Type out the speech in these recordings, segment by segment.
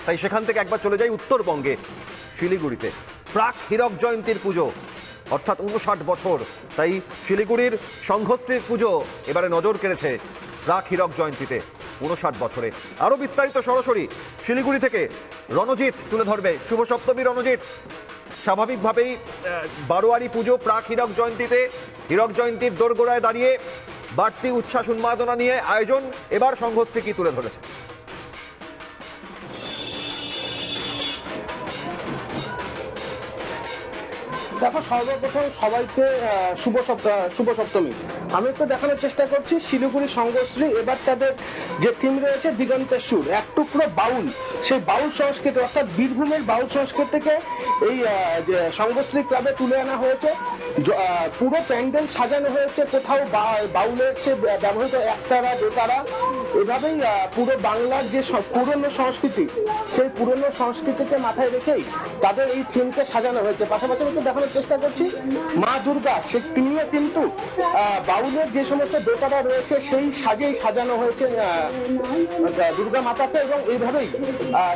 তাই সেখান থেকে একবার চলে যাই উত্তরবঙ্গে, শিলিগুড়িতে প্রাক হীরক জয়ন্তীর পুজো, অর্থাৎ 59 বছর। তাই শিলিগুড়ির সংঘশ্রীর পুজো এবারে নজর কেড়েছে প্রাক হীরক জয়ন্তীতে 59 বছরে। আরো বিস্তারিত সরাসরি শিলিগুড়ি থেকে রণজিৎ তুলে ধরবে। শুভ সপ্তমী রণজিৎ, স্বাভাবিকভাবেই বারোয়ারি পুজো প্রাক হীরক জয়ন্তীতে, হীরক জয়ন্তীর দোরগোড়ায় দাঁড়িয়ে বাড়তি উচ্ছ্বাস উন্মাদনা নিয়ে আয়োজন, এবার সংঘশ্রী কি তুলে ধরেছে? দেখো, সর্বপ্রথম সবাইকে শুভ সপ্তমী। আমি একটু দেখানোর চেষ্টা করছি শিলিগুড়ি সংঘশ্রী এবার তাদের যে থিম রয়েছে দিগন্তের সুর, এক টুকরো বাউল। সেই বাউল সংস্কৃতি অর্থাৎ বীরভূমের বাউল সংস্কৃতি থেকে এই সংঘশ্রী ক্লাবে তুলে আনা হয়েছে। পুরো প্যান্ডেল সাজানো হয়েছে, কোথাও বাউলের সে ব্যবহৃত একতারা দোতারা, এভাবেই পুরো বাংলার যে পুরনো সংস্কৃতি সেই পুরনো সংস্কৃতিকে মাথায় রেখেই তাদের এই থিমকে সাজানো হয়েছে। পাশাপাশি একটু দেখানোর চেষ্টা করছি মা দুর্গা, সে তিনিও কিন্তু বাউলের যে সমস্ত দোতারা রয়েছে সেই সাজেই সাজানো হয়েছে দুর্গা মাতাকে। এবং এইভাবেই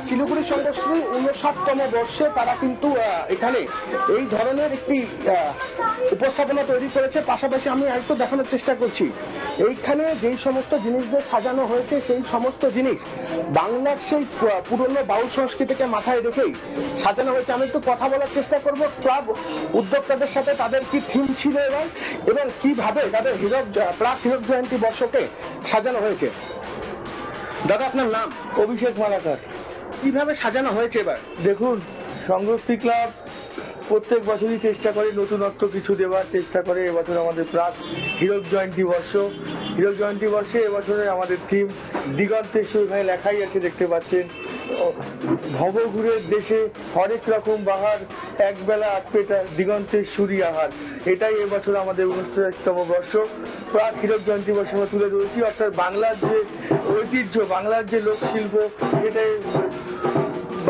শিলিগুড়ি সংঘশ্রী 59তম বর্ষে তারা কিন্তু এখানে এই ধরনের একটি উপস্থাপনা তৈরি করেছে। পাশাপাশি আমি আরেকটু দেখানোর চেষ্টা করছি এইখানে যেই সমস্ত জিনিস দিয়ে সাজানো হয়েছে সেই সমস্ত জিনিস বাংলার সেই পুরনো বাউল সংস্কৃতিকে মাথায় রেখেই সাজানো হয়েছে। আমি একটু কথা বলার চেষ্টা করবো ক্লাব উদ্যোক্তাদের সাথে, তাদের কি থিম ছিল এবং কিভাবে তাদের প্রাক হীরক জয়ন্তী বর্ষকে সাজানো হয়েছে। দাদা, আপনার নাম? অভিষেক মালাকার। কিভাবে সাজানো হয়েছে এবার? দেখুন, সংঘশ্রী ক্লাব প্রত্যেক বছরই চেষ্টা করে নতুনত্ব কিছু দেওয়ার চেষ্টা করে। এবছর আমাদের প্রাক হীরক জয়ন্তী বর্ষ। হীরক জয়ন্তী বর্ষে এবছরের আমাদের থিম দিগন্তের সুর। এখানে লেখাই আছে, দেখতে পাচ্ছেন, ভবঘুরের দেশে হরেক রকম বাহার, একবেলা আট পেটা দিগন্তের সুরি আহার। এটাই এবছর আমাদের 59তম বর্ষ। প্রাক হীরক জয়ন্তী বর্ষে আমরা তুলে ধরেছি, অর্থাৎ বাংলার যে ঐতিহ্য, বাংলার যে লোকশিল্প, এটাই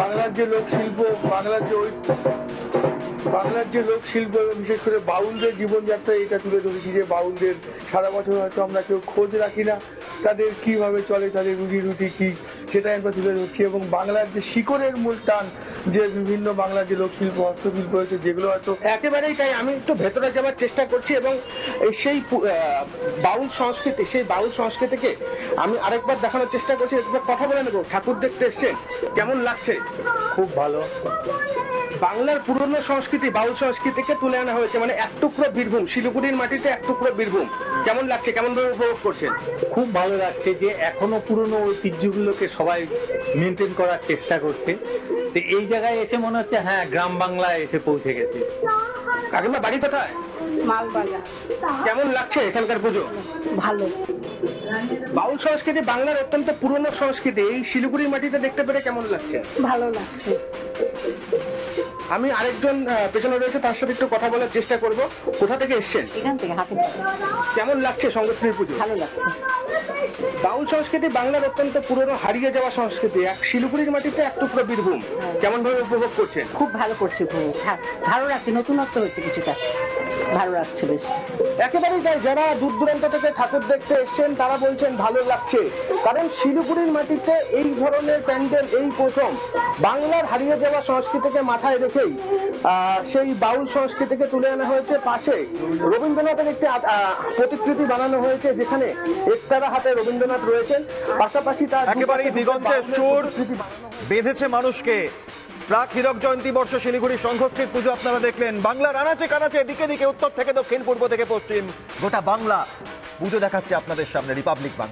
বাংলার যে লোকশিল্প, বাংলার যে লোকশিল্প এবং বিশেষ করে বাউলদের জীবনযাত্রা, এটা তুলে ধরেছি যে বাউলদের সারা বছর হয়তো আমরা কেউ খোঁজ রাখি না, তাদের কিভাবে চলে, তাদের রুজি রুটি কি, সেটাই আমরা তুলে ধরছি। এবং বাংলার যে শিকড়ের মূল টান, যে বিভিন্ন বাংলার যে লোকশিল্প হস্তশিল্প হয়েছে যেগুলো হয়তো একেবারেই তাই। আমি একটু ভেতরে যাওয়ার চেষ্টা করছি এবং সেই বাউল সংস্কৃতি, সেই বাউল সংস্কৃতিকে আমি আরেকবার দেখানোর চেষ্টা করছি। একবার কথা বলে নেবো। ঠাকুর দেখতে এসছেন, কেমন লাগছে? খুব ভালো। বাংলার পুরনো সংস্কৃতি, বাউল সংস্কৃতিকে তুলে আনা হয়েছে, মানে এক টুকরো বীরভূম, শিলিগুড়ির মাটিতে এক টুকরো বীরভূম। কেমন লাগছে, কেমন ভাবে উপভোগ করছেন? খুব ভালো লাগছে যে এখনো পুরনো ঐতিহ্যগুলোকে সবাই মেনটেন করার চেষ্টা করছে। তো এই জায়গায় এসে মনে হচ্ছে হ্যাঁ, গ্রাম বাংলায় এসে পৌঁছে গেছে। কাকিমা, বাড়ি কোথায়? মালবাজার। কেমন লাগছে এখানকার পুজো? ভালো। বাউল সংস্কৃতি বাংলার অত্যন্ত পুরনো সংস্কৃতি, এই শিলিগুড়ির মাটিতে দেখতে পেরে কেমন লাগছে? ভালো লাগছে। আমি আরেকজন পেছনে রয়েছে, তার সাথে একটু কথা বলার চেষ্টা করব। কোথা থেকে এসছেন? এখান থেকে হাতে। কেমন লাগছে সংঘশ্রীর পুজো? ভালো লাগছে। বাউল সংস্কৃতি বাংলার অত্যন্ত পুরনো, হারিয়ে যাওয়া সংস্কৃতি, এক শিলিগুড়ির মাটিতে এক টুকরো বীরভূম। কেমন ভাবে উপভোগ করছেন? খুব ভালো করছে, ভালো লাগছে, নতুনত্ব হচ্ছে কিছুটা, ভালো লাগছে বেশ। একেবারেই তাই। যারা দূর দূরান্ত থেকে ঠাকুর দেখতে এসছেন তারা বলছেন ভালো লাগছে, কারণ শিলিগুড়ির মাটিতে এই ধরনের প্যান্ডেল এই প্রথম। বাংলার হারিয়ে যাওয়া সংস্কৃতিকে মাথায় রেখেই সেই বাউল সংস্কৃতিকে তুলে আনা হয়েছে। পাশে রবীন্দ্রনাথের একটি প্রতিকৃতি বানানো হয়েছে, যেখানে একতারা হাতে রবীন্দ্রনাথ রয়েছেন। পাশাপাশি তার একেবারেই দিগন্তের সুর বেঁধেছে মানুষকে। প্রাক হীরক জয়ন্তী বর্ষ শিলিগুড়ি সংঘশ্রীর পুজো আপনারা দেখলেন। বাংলার আনাচে কানাচে, দিকে দিকে, উত্তর থেকে দক্ষিণ, পূর্ব থেকে পশ্চিম, গোটা বাংলা পুজো দেখাচ্ছে আপনাদের সামনে রিপাবলিক বাংলা।